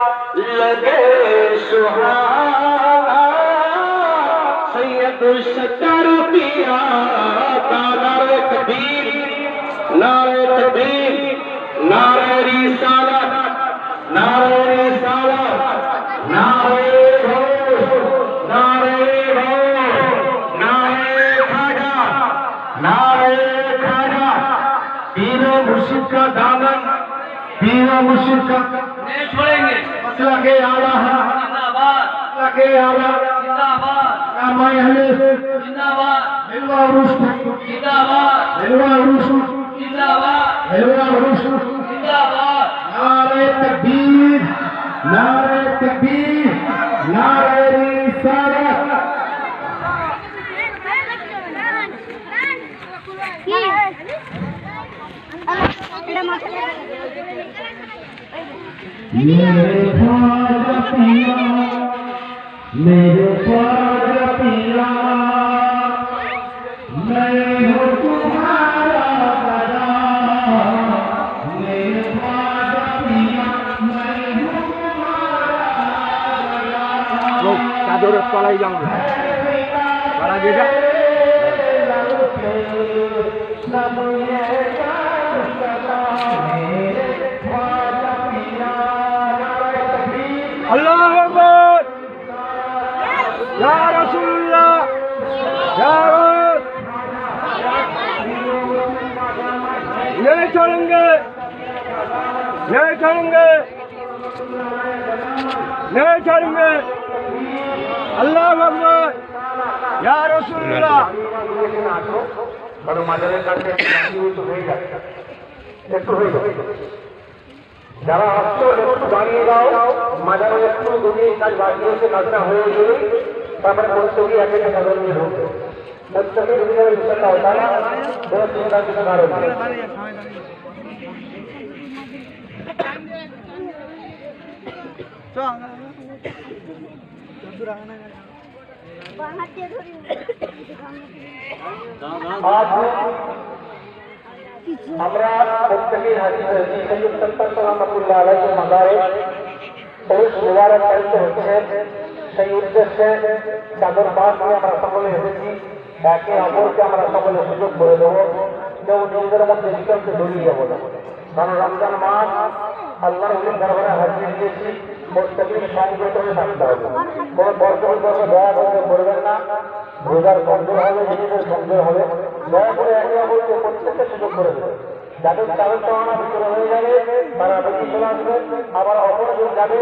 लगे सुहाना सैयद शक्कर पिया का नारे तकबीर नारे तकबीर नारे रिसालत नारे रिसालत नारे हो नारे खाजा नारे खाजा तीनों मुर्शिद का दामन तीनों मुर्शिद का नहीं छोड़ेंगे मसला के आला जिंदाबाद मसला के आला जिंदाबाद नामा अहले जिंदाबाद हिलवा उरुस जिंदाबाद हिलवा उरुस जिंदाबाद हिलवा उरुस जिंदाबाद नारे तकबीर नारे रिसालत मेरे ख्वाजा पिया मेरे ख्वाजा पिया मैं हूँ तुम्हारा बड़ा मेरे ख्वाजा पिया मैं हूँ तुम्हारा बड़ा चादर तलाई जाऊंगा बड़ा बेटा सब ये अल्लाह अकबर या रसूलुल्लाह या नहीं छोड़ेंगे नहीं छोड़ेंगे नहीं छोड़ेंगे अल्लाह अकबर या रसूलुल्लाह बड़ो मादरे करते तो हो जाए একটু হয়ে যাবে যারা আসছো একটু দাঁড়িয়ে যাও মাঝারে একটু ঘুমিয়ে কাজ বাড়িয়েছে কাজটা হয়ে গেলে তারপরে প্রত্যেকে একে একে নজর নিয়ে ঢুকবে প্রত্যেকে ঢুকে যাবে ইচ্ছাটা হতা না বড় চিন্তার কিছু কারণ আমরা প্রত্যেকেই হাজির হয়েছি সৈয়দ সত্তার রহমতুল্লাহ আলাইহির মাজারে পৌষ মুবারক করতে হচ্ছে সেই উদ্দেশ্যে চাদর পাশ নিয়ে আমরা সকলে এসেছি একে অপরকে আমরা সকলে সুযোগ করে দেবো কেউ নিজেদের মধ্যে বিতর্কে জড়িয়ে যাবো না কারণ রমজান মাস আল্লাহর ওলির দরবারে হাজির দিয়েছি প্রত্যেকেই সংযত হয়ে থাকতে হবে কোনো বর্তমান করবে দয়া করে করবেন না রোজার কমজোর হবে নিজেদের কমজোর হবে দয়া করে একে অপরকে প্রত্যেককে সুযোগ করে দেবে যাদের চাদর চাওয়ানা ভিতরে হয়ে যাবে তারা বেশি চলে আসবে আবার অপরজন যাবে